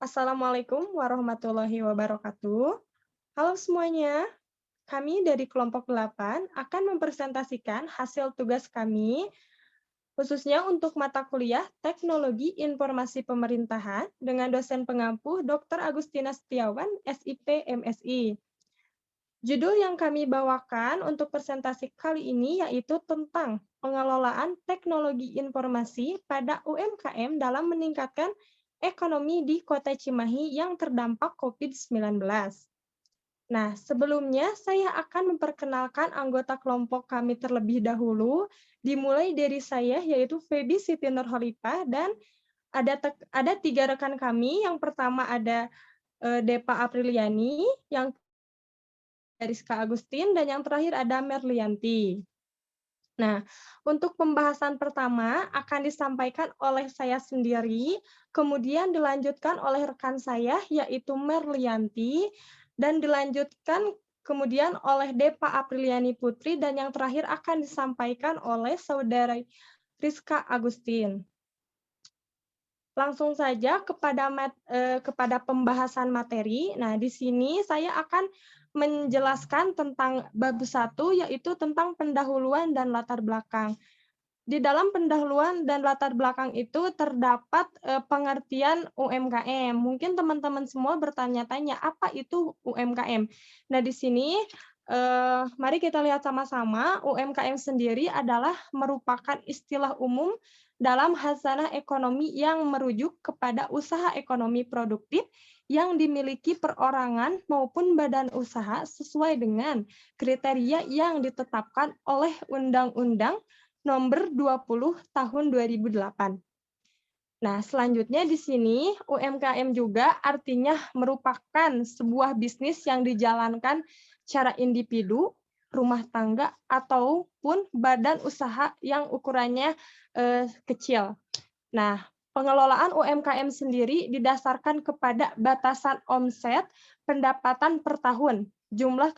Assalamualaikum warahmatullahi wabarakatuh. Halo semuanya, kami dari kelompok 8 akan mempresentasikan hasil tugas kami, khususnya untuk mata kuliah Teknologi Informasi Pemerintahan dengan dosen pengampu Dr. Agustina Setiawan, SIP MSI. Judul yang kami bawakan untuk presentasi kali ini yaitu tentang pengelolaan teknologi informasi pada UMKM dalam meningkatkan ekonomi di Kota Cimahi yang terdampak COVID-19. Nah, sebelumnya saya akan memperkenalkan anggota kelompok kami terlebih dahulu, dimulai dari saya yaitu Feby Siti Nurholipah dan ada tiga rekan kami. Yang pertama ada Depa Apriliani, yang Rizka Agustin, dan yang terakhir ada Merlianti. Nah, untuk pembahasan pertama akan disampaikan oleh saya sendiri, kemudian dilanjutkan oleh rekan saya, yaitu Merlianti, dan dilanjutkan kemudian oleh Depa Apriliani Putri, dan yang terakhir akan disampaikan oleh Saudara Rizka Agustin. Langsung saja kepada pembahasan materi. Nah, di sini saya akan menjelaskan tentang bab 1, yaitu tentang pendahuluan dan latar belakang. Di dalam pendahuluan dan latar belakang itu terdapat pengertian UMKM. Mungkin teman-teman semua bertanya-tanya, apa itu UMKM? Nah, di sini mari kita lihat sama-sama. UMKM sendiri adalah merupakan istilah umum dalam khasanah ekonomi yang merujuk kepada usaha ekonomi produktif yang dimiliki perorangan maupun badan usaha sesuai dengan kriteria yang ditetapkan oleh Undang-Undang Nomor 20 Tahun 2008. Nah, selanjutnya di sini UMKM juga artinya merupakan sebuah bisnis yang dijalankan secara individu, rumah tangga, ataupun badan usaha yang ukurannya kecil. Nah, pengelolaan UMKM sendiri didasarkan kepada batasan omset, pendapatan per tahun, jumlah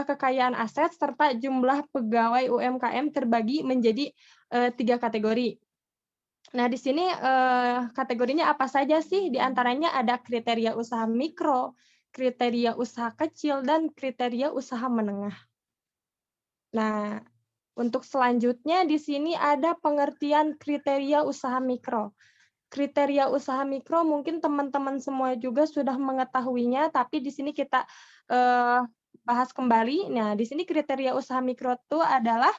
kekayaan aset, serta jumlah pegawai UMKM terbagi menjadi 3 kategori. Nah, di sini kategorinya apa saja sih? Di antaranya ada kriteria usaha mikro, kriteria usaha kecil, dan kriteria usaha menengah. Nah, untuk selanjutnya di sini ada pengertian kriteria usaha mikro. Kriteria usaha mikro mungkin teman-teman semua juga sudah mengetahuinya, tapi di sini kita bahas kembali. Nah, di sini kriteria usaha mikro itu adalah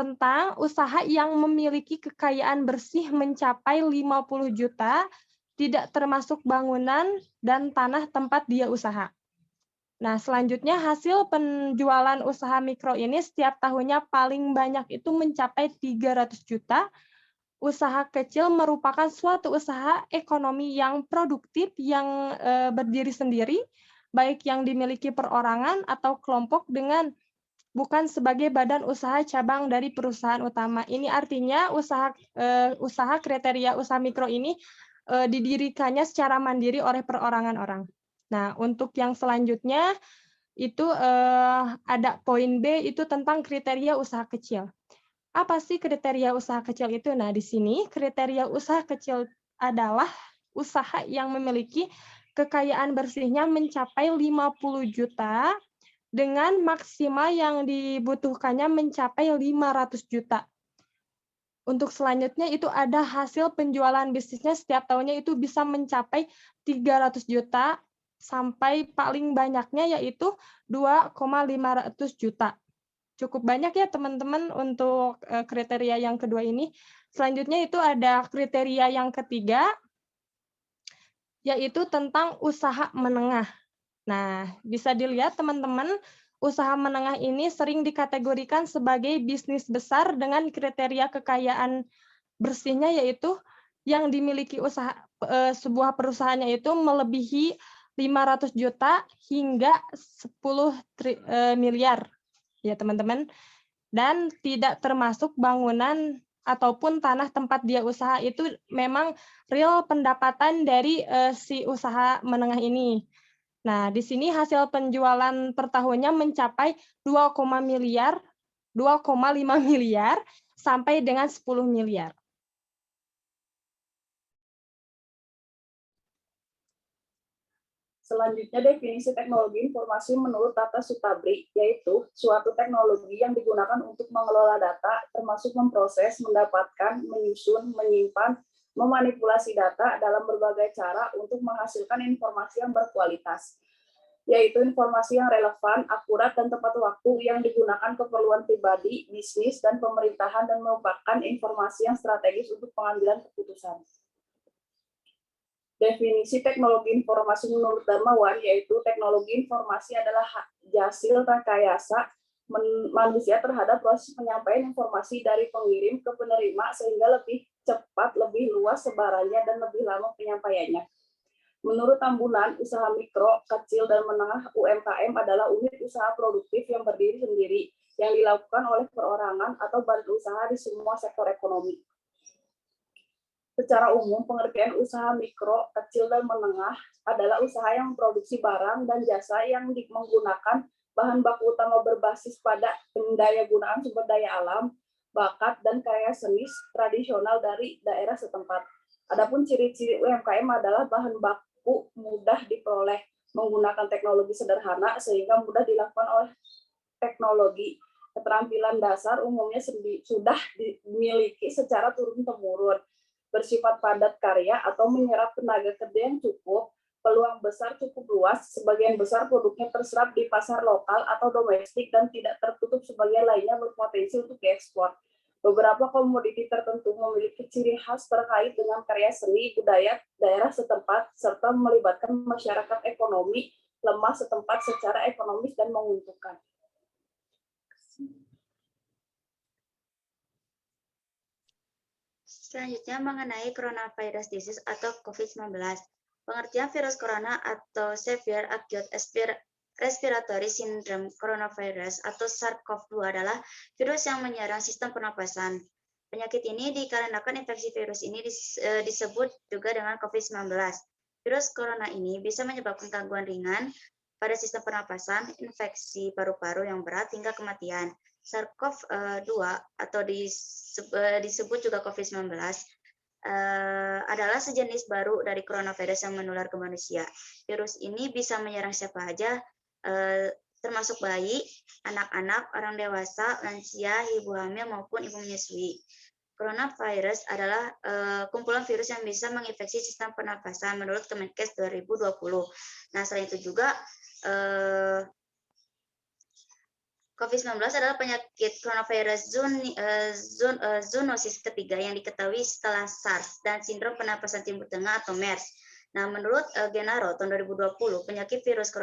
tentang usaha yang memiliki kekayaan bersih mencapai 50 juta, tidak termasuk bangunan dan tanah tempat dia usaha. Nah, selanjutnya hasil penjualan usaha mikro ini setiap tahunnya paling banyak itu mencapai 300 juta. Usaha kecil merupakan suatu usaha ekonomi yang produktif yang berdiri sendiri, baik yang dimiliki perorangan atau kelompok dengan bukan sebagai badan usaha cabang dari perusahaan utama. Ini artinya usaha kriteria usaha mikro ini didirikannya secara mandiri oleh perorangan orang. Nah, untuk yang selanjutnya itu ada poin B, itu tentang kriteria usaha kecil. Apa sih kriteria usaha kecil itu? Nah, di sini kriteria usaha kecil adalah usaha yang memiliki kekayaan bersihnya mencapai 50 juta dengan maksimal yang dibutuhkannya mencapai 500 juta. Untuk selanjutnya itu ada hasil penjualan bisnisnya setiap tahunnya itu bisa mencapai 300 juta sampai paling banyaknya yaitu 2,500 juta. Cukup banyak ya teman-teman untuk kriteria yang kedua ini. Selanjutnya itu ada kriteria yang ketiga, yaitu tentang usaha menengah. Nah, bisa dilihat teman-teman, usaha menengah ini sering dikategorikan sebagai bisnis besar dengan kriteria kekayaan bersihnya yaitu yang dimiliki sebuah perusahaannya itu melebihi 500 juta hingga 10 miliar ya teman-teman, dan tidak termasuk bangunan ataupun tanah tempat dia usaha. Itu memang real pendapatan dari si usaha menengah ini. Nah, di sini hasil penjualan per tahunnya mencapai 2,5 miliar sampai dengan 10 miliar. Selanjutnya, definisi teknologi informasi menurut Tata Sutabri, yaitu suatu teknologi yang digunakan untuk mengelola data, termasuk memproses, mendapatkan, menyusun, menyimpan, memanipulasi data dalam berbagai cara untuk menghasilkan informasi yang berkualitas, yaitu informasi yang relevan, akurat, dan tepat waktu yang digunakan keperluan pribadi, bisnis, dan pemerintahan, dan merupakan informasi yang strategis untuk pengambilan keputusan. Definisi teknologi informasi menurut Darmawan, yaitu teknologi informasi adalah hasil rekayasa manusia terhadap proses penyampaian informasi dari pengirim ke penerima sehingga lebih cepat, lebih luas sebarannya, dan lebih lama penyampaiannya. Menurut Tambunan, usaha mikro, kecil, dan menengah UMKM adalah unit usaha produktif yang berdiri sendiri yang dilakukan oleh perorangan atau badan usaha di semua sektor ekonomi. Secara umum, pengertian usaha mikro, kecil, dan menengah adalah usaha yang memproduksi barang dan jasa yang menggunakan bahan baku utama berbasis pada pendayagunaan sumber daya alam, bakat, dan karya seni tradisional dari daerah setempat. Adapun ciri-ciri UMKM adalah bahan baku mudah diperoleh, menggunakan teknologi sederhana sehingga mudah dilakukan oleh teknologi. Keterampilan dasar umumnya sudah dimiliki secara turun-temurun, bersifat padat karya atau menyerap tenaga kerja yang cukup, peluang besar cukup luas, sebagian besar produknya terserap di pasar lokal atau domestik dan tidak tertutup sebagian lainnya berpotensi untuk diekspor. Beberapa komoditi tertentu memiliki ciri khas terkait dengan karya seni budaya daerah setempat serta melibatkan masyarakat ekonomi lemah setempat secara ekonomis dan menguntungkan. Selanjutnya mengenai coronavirus disease atau COVID-19. Pengertian virus corona atau Severe Acute Respiratory Syndrome Coronavirus atau SARS-CoV-2 adalah virus yang menyerang sistem pernapasan. Penyakit ini dikarenakan infeksi virus ini disebut juga dengan COVID-19. Virus corona ini bisa menyebabkan gangguan ringan pada sistem pernapasan, infeksi paru-paru yang berat hingga kematian. SARS-CoV-2 atau disebut juga COVID-19 adalah sejenis baru dari coronavirus yang menular ke manusia. Virus ini bisa menyerang siapa saja, termasuk bayi, anak-anak, orang dewasa, lansia, ibu hamil, maupun ibu menyusui. Coronavirus adalah kumpulan virus yang bisa menginfeksi sistem pernapasan menurut Kemenkes 2020. Nah, selain itu juga COVID-19 adalah penyakit coronavirus zoonosis ketiga yang diketahui setelah SARS dan sindrom pernapasan Timur Tengah atau MERS. Nah, menurut Gennaro tahun 2020, penyakit virus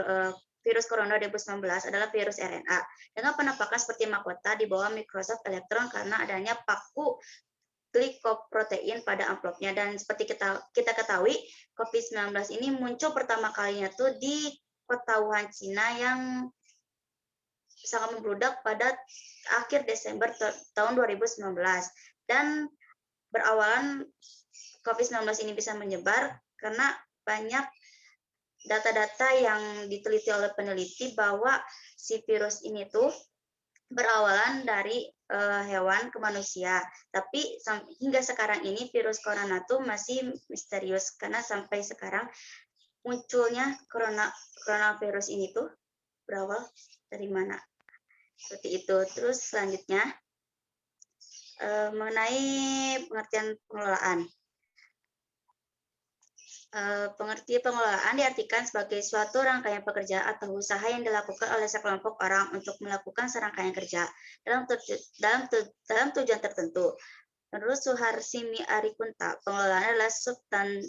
corona 2019 adalah virus RNA dengan penampakan seperti mahkota di bawah mikroskop elektron karena adanya paku glikoprotein pada amplopnya. Dan seperti kita ketahui, COVID-19 ini muncul pertama kalinya tuh di kota Wuhan, Cina yang sangat membludak pada akhir Desember tahun 2019. Dan berawalan COVID-19 ini bisa menyebar karena banyak data-data yang diteliti oleh peneliti bahwa si virus ini tuh berawalan dari hewan ke manusia. Tapi hingga sekarang ini virus corona tuh masih misterius karena sampai sekarang munculnya coronavirus ini tuh berawal dari mana. Seperti itu. Terus selanjutnya mengenai pengertian pengelolaan. Pengertian diartikan sebagai suatu rangkaian pekerjaan atau usaha yang dilakukan oleh sekelompok orang untuk melakukan serangkaian kerja dalam tujuan tertentu. Menurut Suharsini Arikunta, pengelolaan adalah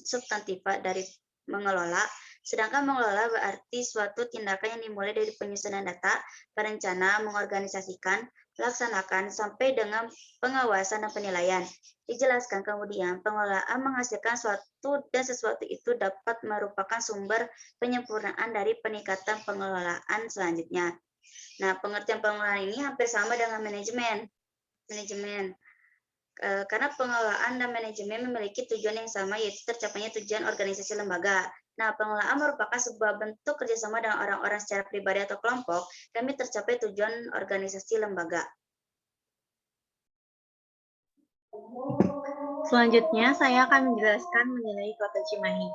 substantiva dari mengelola, sedangkan mengelola berarti suatu tindakan yang dimulai dari penyusunan data, berencana, mengorganisasikan, melaksanakan, sampai dengan pengawasan dan penilaian. Dijelaskan kemudian, pengelolaan menghasilkan suatu dan sesuatu itu dapat merupakan sumber penyempurnaan dari peningkatan pengelolaan selanjutnya. Nah, pengertian pengelolaan ini hampir sama dengan manajemen. Karena pengelolaan dan manajemen memiliki tujuan yang sama, yaitu tercapainya tujuan organisasi lembaga. Nah, pengelolaan merupakan sebuah bentuk kerjasama dengan orang-orang secara pribadi atau kelompok demi tercapai tujuan organisasi lembaga. Selanjutnya, saya akan menjelaskan mengenai Kota Cimahi.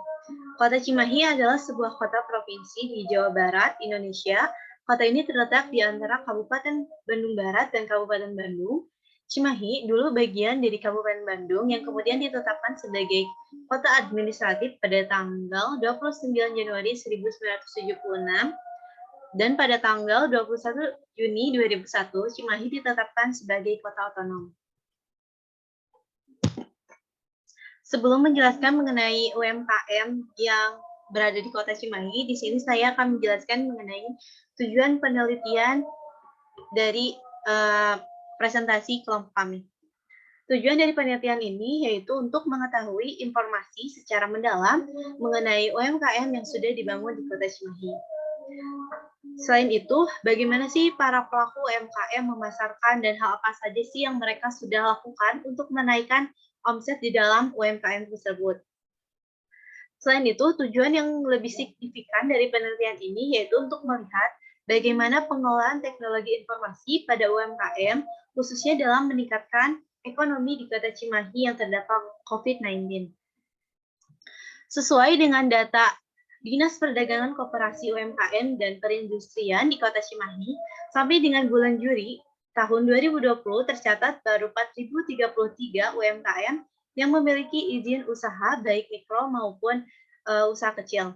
Kota Cimahi adalah sebuah kota provinsi di Jawa Barat, Indonesia. Kota ini terletak di antara Kabupaten Bandung Barat dan Kabupaten Bandung. Cimahi dulu bagian dari Kabupaten Bandung yang kemudian ditetapkan sebagai kota administratif pada tanggal 29 Januari 1976 dan pada tanggal 21 Juni 2001 Cimahi ditetapkan sebagai kota otonom. Sebelum menjelaskan mengenai UMKM yang berada di Kota Cimahi, di sini saya akan menjelaskan mengenai tujuan penelitian dari presentasi kelompok kami. Tujuan dari penelitian ini yaitu untuk mengetahui informasi secara mendalam mengenai UMKM yang sudah dibangun di Kota Cimahi. Selain itu, bagaimana sih para pelaku UMKM memasarkan dan hal apa saja sih yang mereka sudah lakukan untuk menaikkan omset di dalam UMKM tersebut. Selain itu, tujuan yang lebih signifikan dari penelitian ini yaitu untuk melihat bagaimana pengelolaan teknologi informasi pada UMKM, khususnya dalam meningkatkan ekonomi di Kota Cimahi yang terdampak COVID-19. Sesuai dengan data Dinas Perdagangan Koperasi UMKM dan Perindustrian di Kota Cimahi, sampai dengan bulan Juli tahun 2020 tercatat baru 4.033 UMKM yang memiliki izin usaha baik mikro maupun usaha kecil.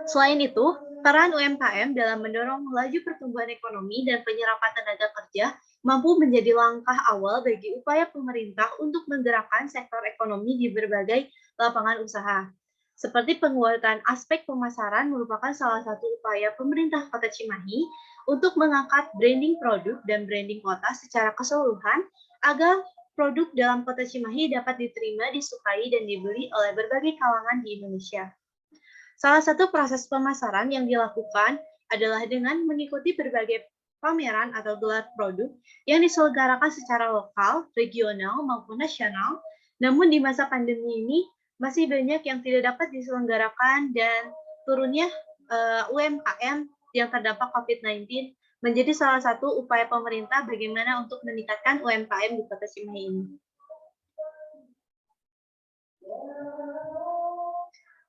Selain itu, peran UMKM dalam mendorong laju pertumbuhan ekonomi dan penyerapan tenaga kerja mampu menjadi langkah awal bagi upaya pemerintah untuk menggerakkan sektor ekonomi di berbagai lapangan usaha. Seperti penguatan aspek pemasaran merupakan salah satu upaya pemerintah Kota Cimahi untuk mengangkat branding produk dan branding kota secara keseluruhan agar produk dalam Kota Cimahi dapat diterima, disukai, dan dibeli oleh berbagai kalangan di Indonesia. Salah satu proses pemasaran yang dilakukan adalah dengan mengikuti berbagai pameran atau gelar produk yang diselenggarakan secara lokal, regional, maupun nasional. Namun di masa pandemi ini, masih banyak yang tidak dapat diselenggarakan dan turunnya UMKM yang terdampak COVID-19 menjadi salah satu upaya pemerintah bagaimana untuk meningkatkan UMKM di Kota Cimahi ini.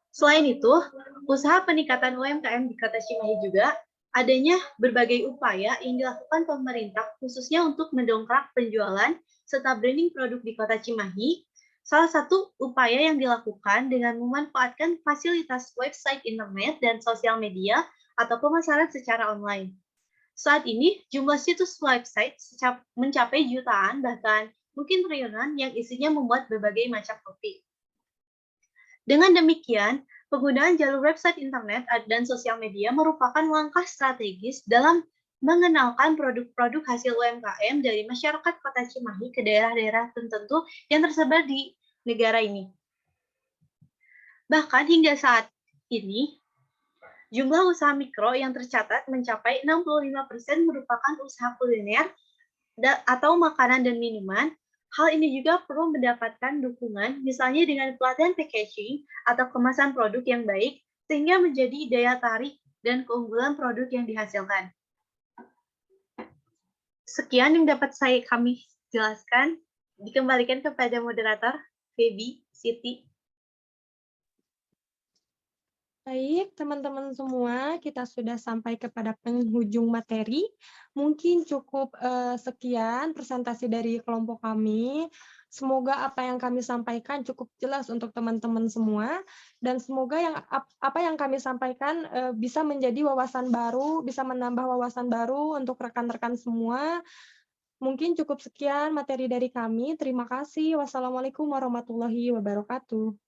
Selain itu, usaha peningkatan UMKM di Kota Cimahi juga adanya berbagai upaya yang dilakukan pemerintah khususnya untuk mendongkrak penjualan serta branding produk di Kota Cimahi. Salah satu upaya yang dilakukan dengan memanfaatkan fasilitas website internet dan sosial media atau pemasaran secara online. Saat ini, jumlah situs website mencapai jutaan, bahkan mungkin triliunan yang isinya memuat berbagai macam topik. Dengan demikian, penggunaan jalur website internet dan sosial media merupakan langkah strategis dalam mengenalkan produk-produk hasil UMKM dari masyarakat Kota Cimahi ke daerah-daerah tertentu yang tersebar di negara ini. Bahkan hingga saat ini, jumlah usaha mikro yang tercatat mencapai 65% merupakan usaha kuliner atau makanan dan minuman. Hal ini juga perlu mendapatkan dukungan, misalnya dengan pelatihan packaging atau kemasan produk yang baik, sehingga menjadi daya tarik dan keunggulan produk yang dihasilkan. Sekian yang dapat kami jelaskan. Dikembalikan kepada moderator, Feby, Siti. Baik, teman-teman semua, kita sudah sampai kepada penghujung materi. Mungkin cukup sekian presentasi dari kelompok kami. Semoga apa yang kami sampaikan cukup jelas untuk teman-teman semua, dan semoga apa yang kami sampaikan bisa menjadi wawasan baru, bisa menambah wawasan baru untuk rekan-rekan semua. Mungkin cukup sekian materi dari kami. Terima kasih. Wassalamualaikum warahmatullahi wabarakatuh.